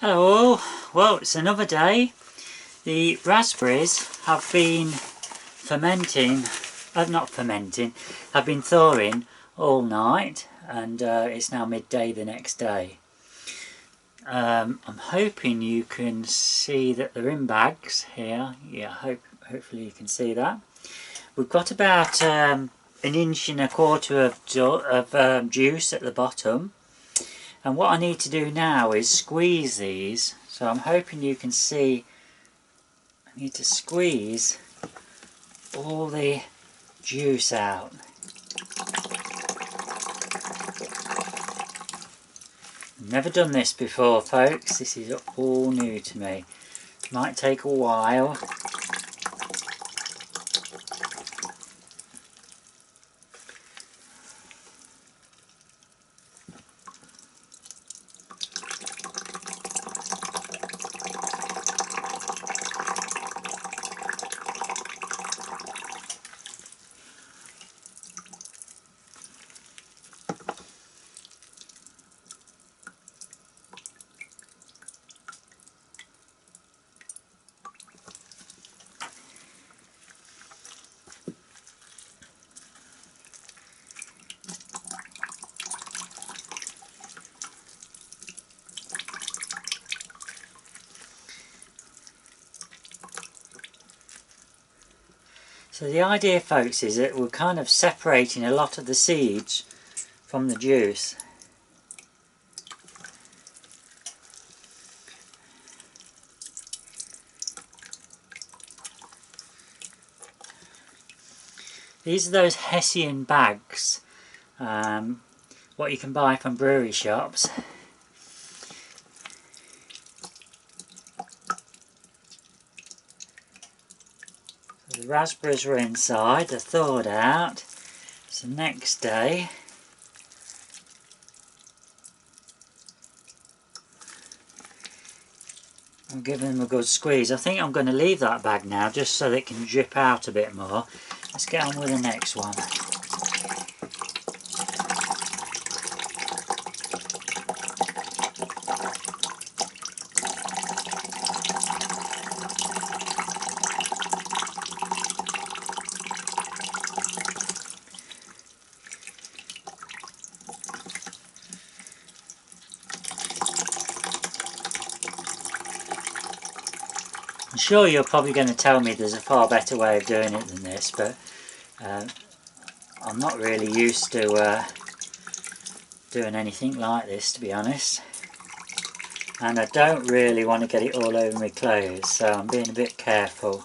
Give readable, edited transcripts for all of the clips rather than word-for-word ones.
Hello all. Well, it's another day. The raspberries have been fermenting, have been thawing all night, and it's now midday the next day. I'm hoping you can see that they're in bags here. Yeah, hopefully you can see that. We've got about an inch and a quarter of juice at the bottom. And what I need to do now is squeeze these. So I'm hoping you can see, I need to squeeze all the juice out. Never done this before, folks. This is all new to me. Might take a while. So the idea, folks, is that we're kind of separating a lot of the seeds from the juice. These are those Hessian bags, what you can buy from brewery shops. The raspberries were inside, they're thawed out. So next day I'm giving them a good squeeze. I think I'm going to leave that bag now just so that it can drip out a bit more. Let's get on with the next one. I'm sure you're probably going to tell me there's a far better way of doing it than this, but I'm not really used to doing anything like this, to be honest. And I don't really want to get it all over my clothes, so I'm being a bit careful.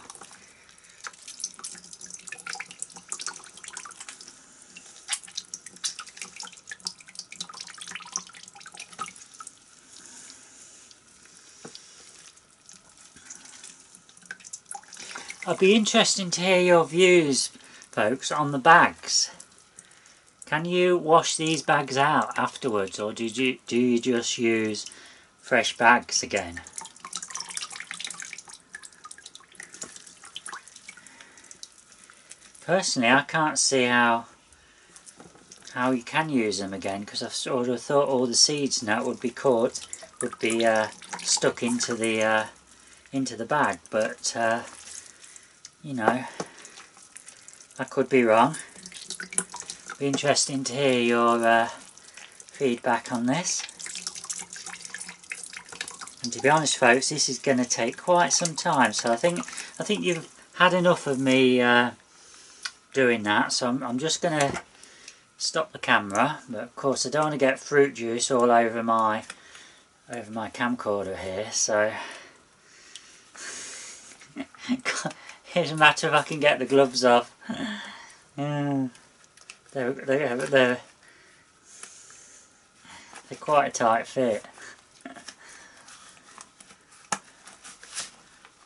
I'd be interested to hear your views, folks, on the bags. Can you wash these bags out afterwards, or do you just use fresh bags again? Personally, I can't see how you can use them again, because I've sort of thought all the seeds now would be stuck into the bag, but you know, I could be wrong. Be interesting to hear your feedback on this. And to be honest, folks, this is going to take quite some time, so I think you've had enough of me doing that. So I'm just going to stop the camera. But of course, I don't want to get fruit juice all over my camcorder here. So it's a matter if I can get the gloves off. Yeah. They're quite a tight fit.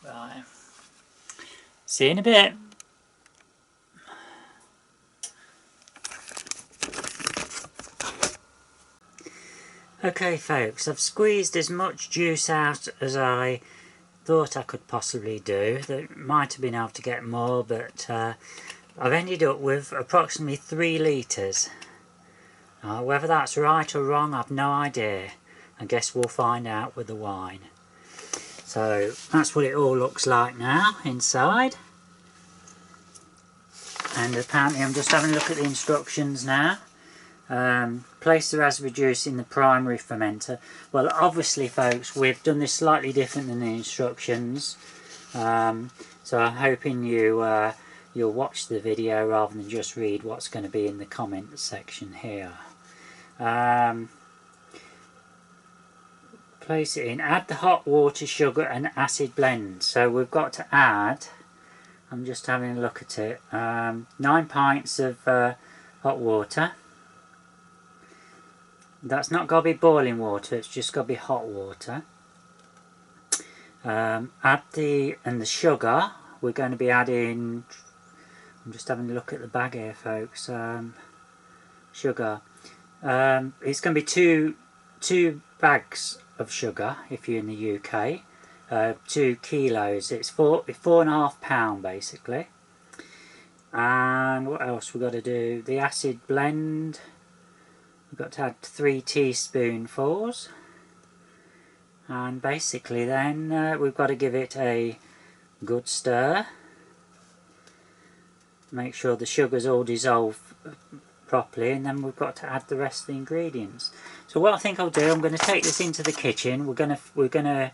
Right. See you in a bit. Okay, folks, I've squeezed as much juice out as I thought I could possibly do. There might have been able to get more, but I've ended up with approximately 3 litres. Whether that's right or wrong, I've no idea. I guess we'll find out with the wine. So that's what it all looks like now inside. And apparently I'm just having a look at the instructions now. Place the raspberry juice in the primary fermenter. Well, obviously folks, we've done this slightly different than the instructions. So I'm hoping you'll watch the video rather than just read what's going to be in the comment section here. Place it in. Add the hot water, sugar and acid blend. So we've got to add, I'm just having a look at it, 9 pints of hot water. That's not got to be boiling water, it's just got to be hot water. Add the sugar. We're going to be adding, I'm just having a look at the bag here folks, sugar. It's going to be two bags of sugar if you're in the UK, 2 kilos. It's 4.5 pounds basically. And what else we've got to do? The acid blend, we've got to add 3 teaspoonfuls, and basically then we've got to give it a good stir. Make sure the sugar's all dissolved properly, and then we've got to add the rest of the ingredients. So what I think I'll do, I'm going to take this into the kitchen. We're going to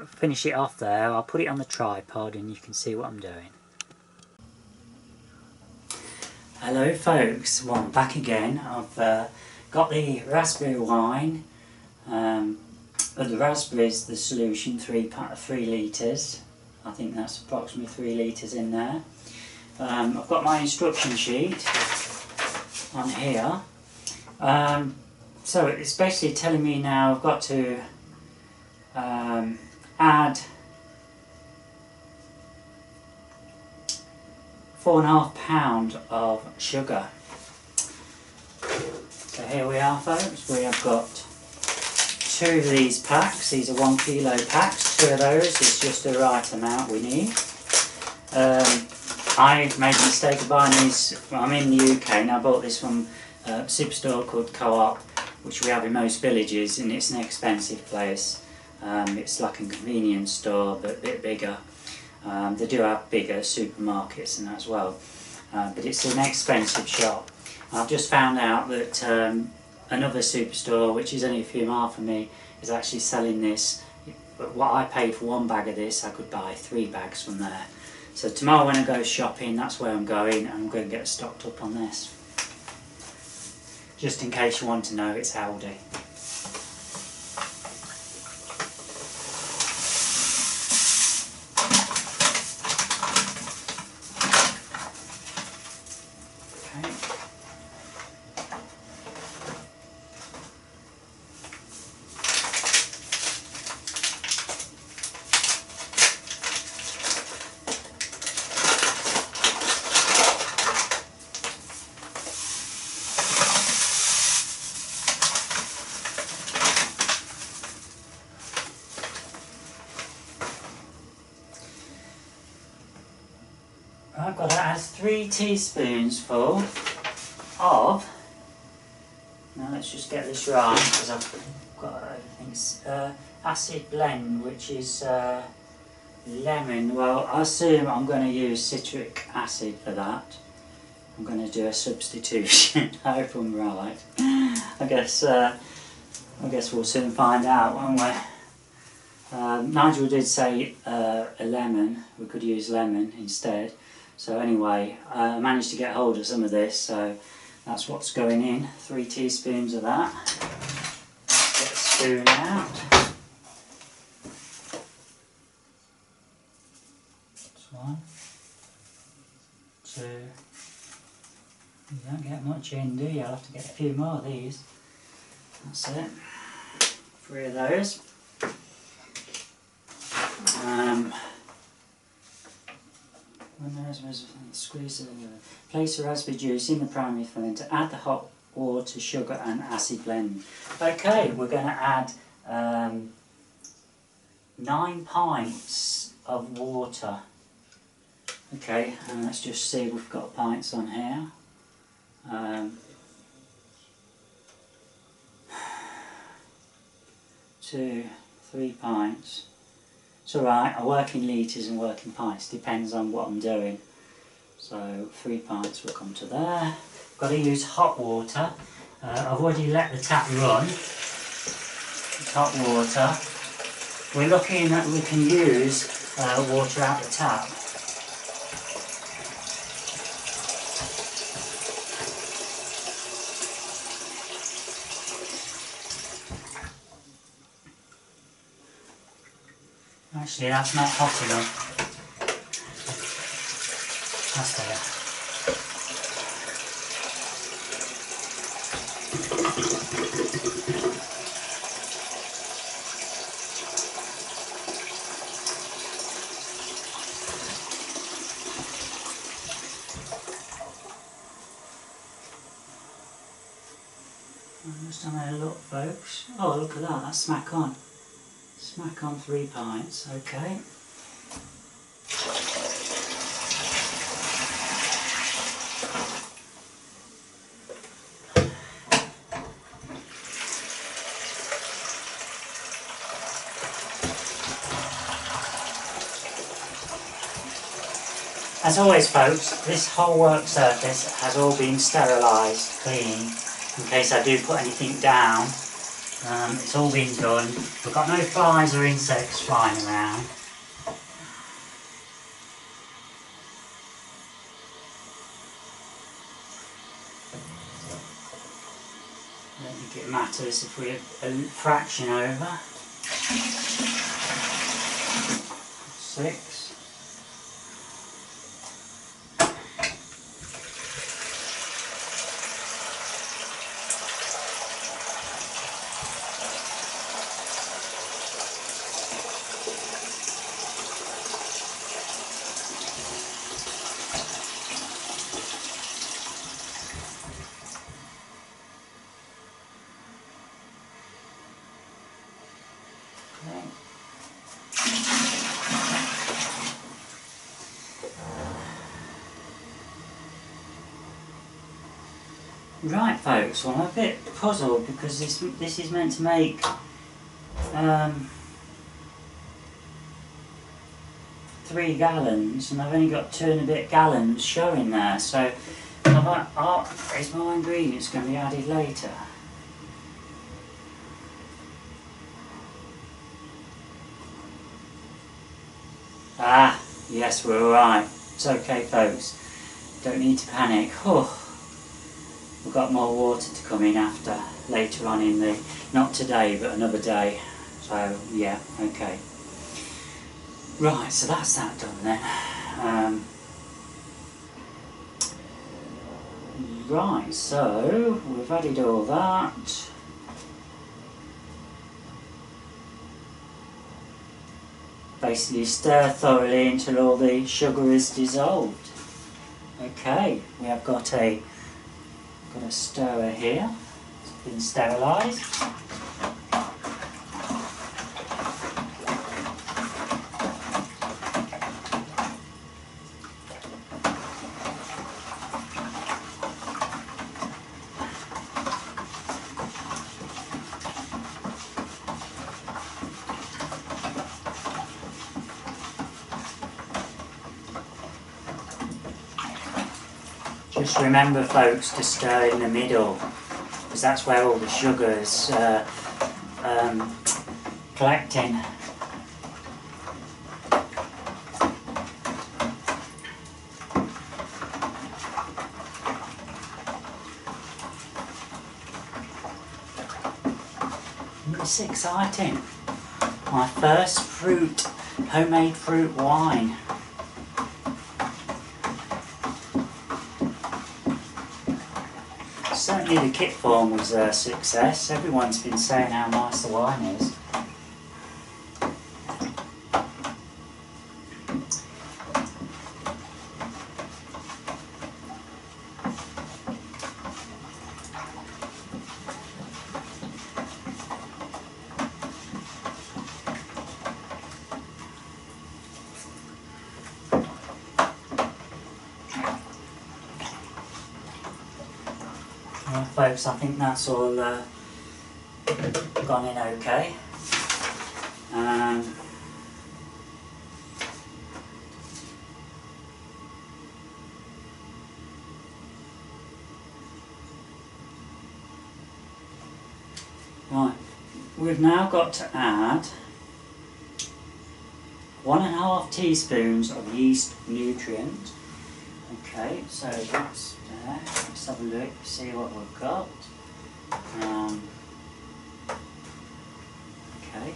finish it off there. I'll put it on the tripod and you can see what I'm doing. Hello folks, well I'm back again. I've got the raspberry wine, the raspberries, the solution, 3 litres. I think that's approximately 3 litres in there. I've got my instruction sheet on here. So it's basically telling me now I've got to add 4.5 pounds of sugar. So here we are folks, we have got 2 of these packs. These are 1 kilo packs. 2 of those is just the right amount we need. I made the mistake of buying these, well, I'm in the UK and I bought this from a superstore called Co-op, which we have in most villages, and it's an expensive place. It's like a convenience store but a bit bigger. They do have bigger supermarkets and that as well, but it's an expensive shop. I've just found out that another superstore, which is only a few miles from me, is actually selling this. But what I paid for 1 bag of this, I could buy 3 bags from there. So tomorrow when I go shopping, that's where I'm going. I'm going to get stocked up on this. Just in case you want to know, it's Aldi. I've got to add 3 teaspoonsful of, now let's just get this right because I've got everything's acid blend, which is lemon. Well, I assume I'm going to use citric acid for that. I'm going to do a substitution. I hope I'm right. I guess we'll soon find out, won't we? Nigel did say a lemon. We could use lemon instead. So anyway, I managed to get hold of some of this, so that's what's going in. 3 teaspoons of that. Let's get a spoon out. That's 1, 2. You don't get much in, do you? I'll have to get a few more of these. That's it. 3 of those. Squeeze place the raspberry juice in the primary fermenter, add the hot water, sugar and acid blend. Okay, we're going to add 9 pints of water. Okay, and let's just see if we've got pints on here. 2, 3 pints. It's alright, I work in litres and work in pints, depends on what I'm doing. So 3 pints will come to there. Got to use hot water. I've already let the tap run. It's hot water. We're looking that we can use water out the tap. Actually, that's not hot enough. That's better. I'm just having a look, folks. Oh, look at that, that's smack on. Smack on 3 pints, okay. As always, folks, this whole work surface has all been sterilised, clean, in case I do put anything down. It's all been done. We've got no flies or insects flying around. I don't think it matters if we're a fraction over. 6. Right, folks, well I'm a bit puzzled because this is meant to make 3 gallons and I've only got 2 and a bit gallons showing there, so is my ingredients going to be added later? Ah, yes, we're alright. It's okay, folks. Don't need to panic. Oh. We've got more water to come in after, later on in the, not today but another day, so yeah, okay. Right, so that's that done then. Right, so we've added all that. Basically stir thoroughly until all the sugar is dissolved. Okay, we have got a stirrer here, it's been sterilised. Just remember, folks, to stir in the middle, because that's where all the sugar's collecting. It's exciting. My first homemade fruit wine. Certainly the kit form was a success. Everyone's been saying how nice the wine is. Well, folks, I think that's all gone in okay. Right, we've now got to add 1.5 teaspoons of yeast nutrient. Okay, so that's there. Let's have a look, see what we've got. Okay,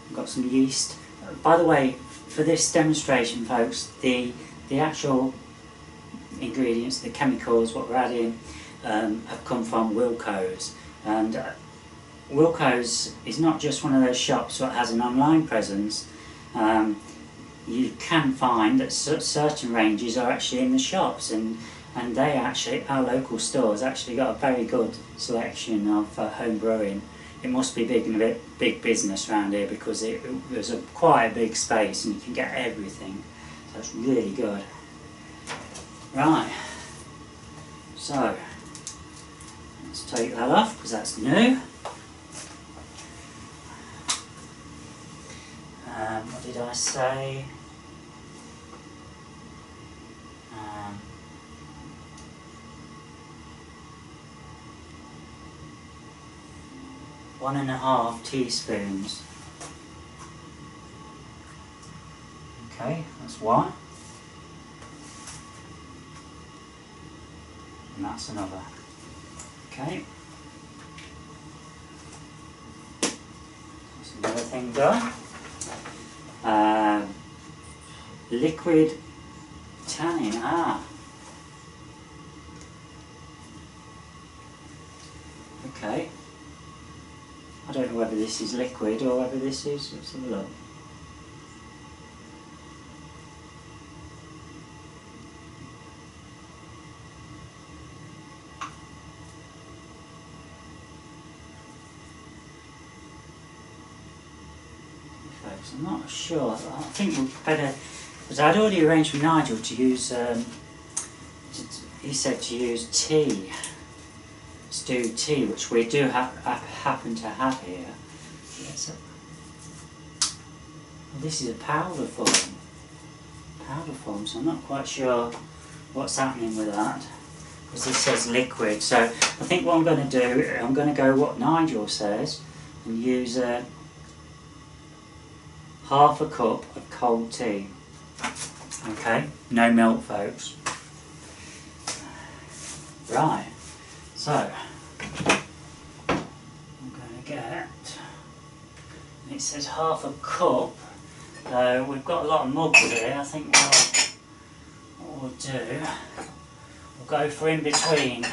we've got some yeast. By the way, for this demonstration, folks, the actual ingredients, the chemicals, what we're adding, have come from Wilko's. And Wilko's is not just one of those shops that has an online presence. You can find that certain ranges are actually in the shops, and they actually, our local stores actually got a very good selection of home brewing. It must be big and a big business around here, because there's quite a big space and you can get everything. So it's really good. Right, so let's take that off because that's new. What did I say? 1.5 teaspoons. Okay, that's one. And that's another. Okay. That's another thing done. Liquid tannin. Okay. I don't know whether this is liquid or whether this is. Let's have a look. I'm not sure. I think we'd better, because I'd already arranged with Nigel to use, he said to use tea, stewed tea, which we do happen to have here. Yes. Well, this is a powder form, so I'm not quite sure what's happening with that, because this says liquid. So I think what I'm going to do, I'm going to go what Nigel says and use half a cup of cold tea. Okay, no milk, folks. Right, so I'm going to get, it says half a cup. We've got a lot of mugs here. I think what we'll do, we'll go for in between,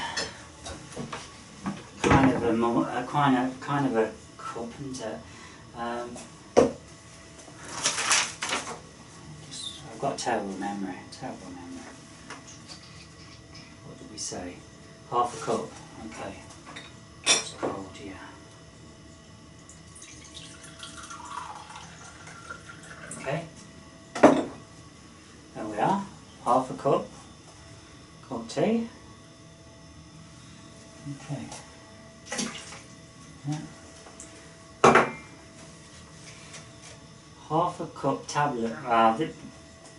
kind of a cup, isn't it? I've got terrible memory. What did we say? Half a cup. Okay. It's cold, yeah. Okay. There we are. Half a cup. Cold tea. Okay. Yeah. Half a cup tablet.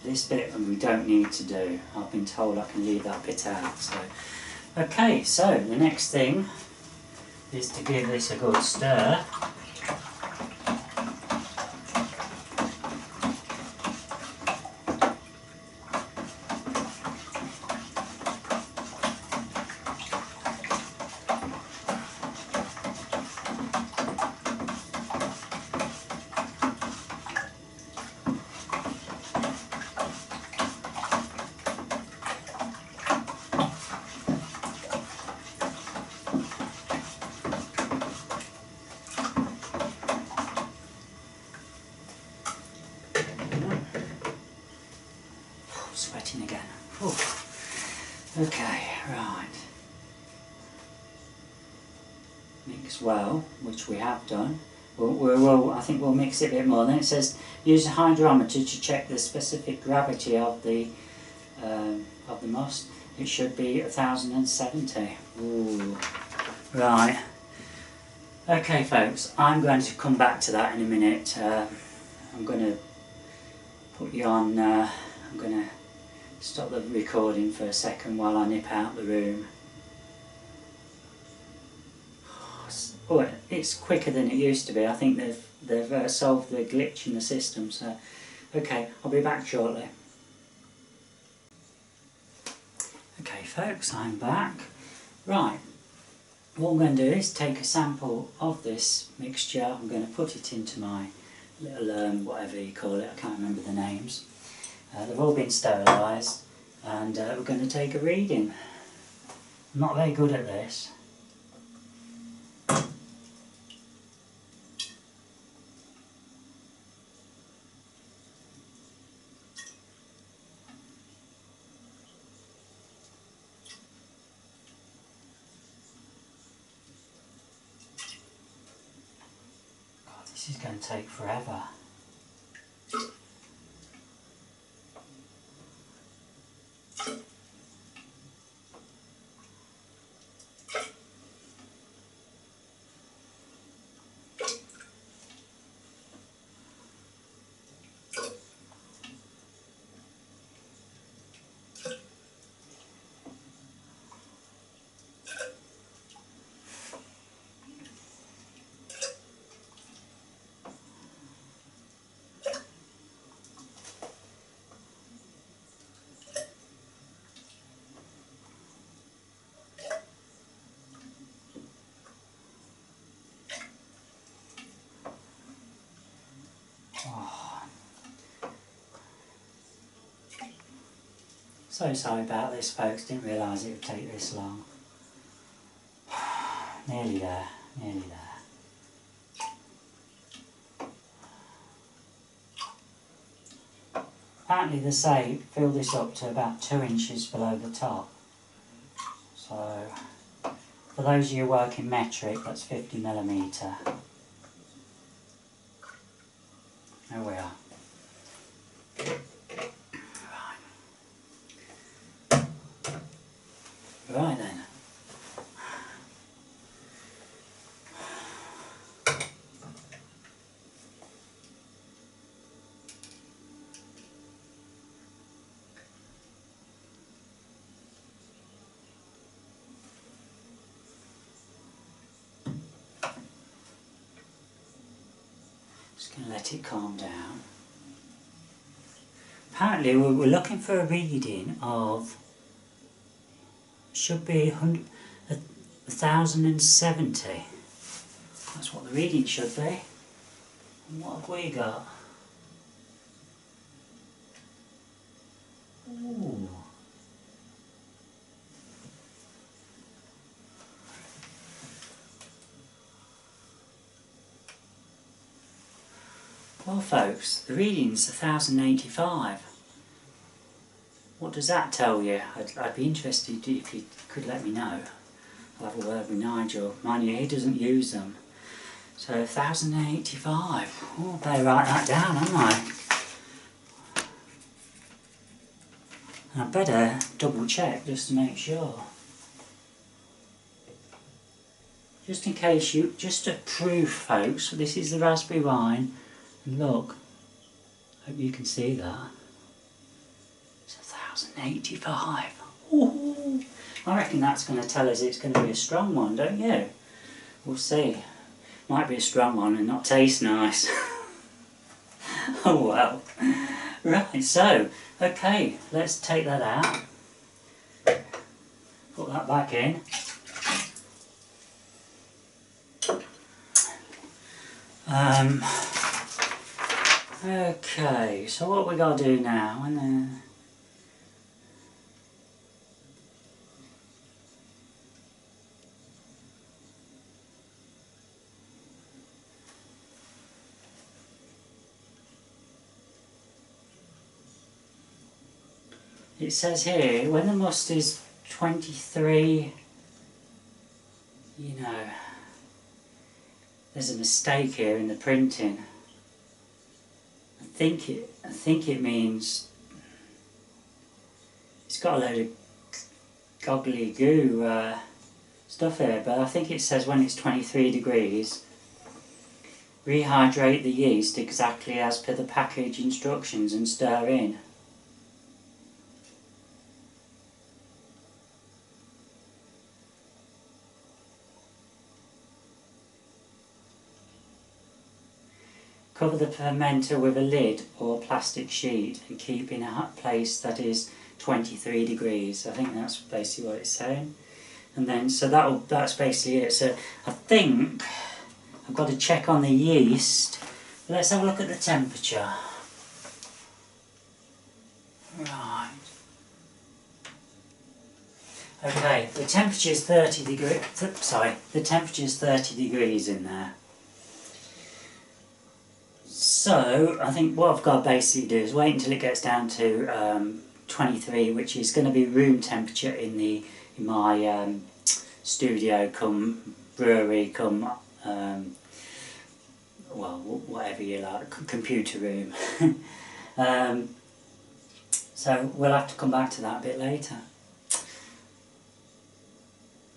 This bit we don't need to do. I've been told I can leave that bit out. So, okay. So the next thing is to give this a good stir. Sweating again. Whew. Okay, right. Mix well, which we have done. I think we'll mix it a bit more. Then it says use a hydrometer to check the specific gravity of the must. It should be 1070. Ooh. Right. Okay folks, I'm going to come back to that in a minute. I'm going to put you on, I'm going to stop the recording for a second while I nip out the room. Oh, it's quicker than it used to be. I think they've solved the glitch in the system. So, okay, I'll be back shortly. Okay folks, I'm back. Right, what I'm going to do is take a sample of this mixture. I'm going to put it into my little, whatever you call it, I can't remember the names. They've all been sterilised, and we're going to take a reading. I'm not very good at this. This is going to take forever. So sorry about this folks, didn't realise it would take this long. Nearly there, nearly there. Apparently they say fill this up to about 2 inches below the top. So, for those of you working metric, that's 50mm. There we are. Right then. Just going to let it calm down. Apparently we're looking for a reading of, should be 1070. That's what the reading should be. And what have we got? Ooh. Well folks, the reading's 1085. What does that tell you? I'd be interested if you could let me know. I'll have a word with Nigel. Mind you, he doesn't use them. So 1085. Oh, I better write that down, haven't I? And I better double check just to make sure. Just in case you, just to prove folks, this is the raspberry wine. And look, hope you can see that. It's 1085. Ooh. I reckon that's going to tell us it's going to be a strong one, don't you? We'll see. Might be a strong one and not taste nice. Oh well. Right, so, okay, let's take that out. Put that back in. Okay, so what we got to do now? It says here, when the must is 23, you know, there's a mistake here in the printing. I think it means it's got a load of goggly goo stuff here, but I think it says when it's 23 degrees, rehydrate the yeast exactly as per the package instructions and stir in. Cover the fermenter with a lid or plastic sheet and keep in a hot place that is 23 degrees. I think that's basically what it's saying. And then, so that's basically it. So I think I've got to check on the yeast. Let's have a look at the temperature. Right. Okay, the temperature is 30 degrees. Sorry, the temperature is 30 degrees in there. So I think what I've got to basically do is wait until it gets down to 23, which is going to be room temperature in my studio, come brewery, come well, whatever you like, computer room. So we'll have to come back to that a bit later.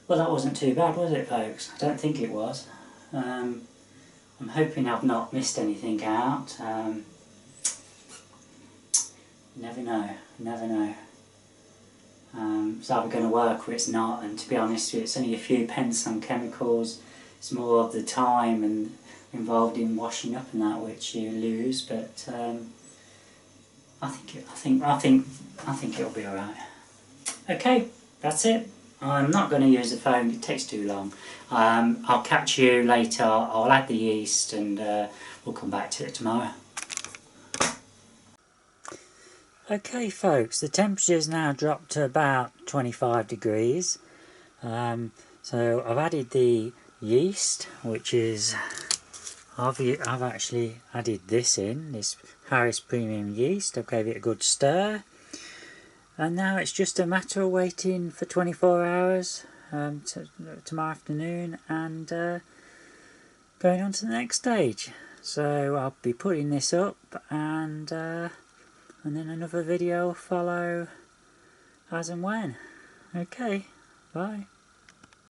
Well, that wasn't too bad, was it, folks? I don't think it was. I'm hoping I've not missed anything out. Never know, never know. It's either going to work or it's not, and to be honest with you, it's only a few pence on chemicals. It's more of the time and involved in washing up and that which you lose, but I think it'll be alright. Okay, that's it. I'm not going to use the phone, it takes too long. I'll catch you later. I'll add the yeast and we'll come back to it tomorrow. Okay folks, the temperature's now dropped to about 25 degrees. So I've added the yeast, which is, I've actually added this in, this Harris Premium yeast. I gave it a good stir. And now it's just a matter of waiting for 24 hours tomorrow afternoon and going on to the next stage. So I'll be putting this up and then another video will follow as and when. Okay, bye.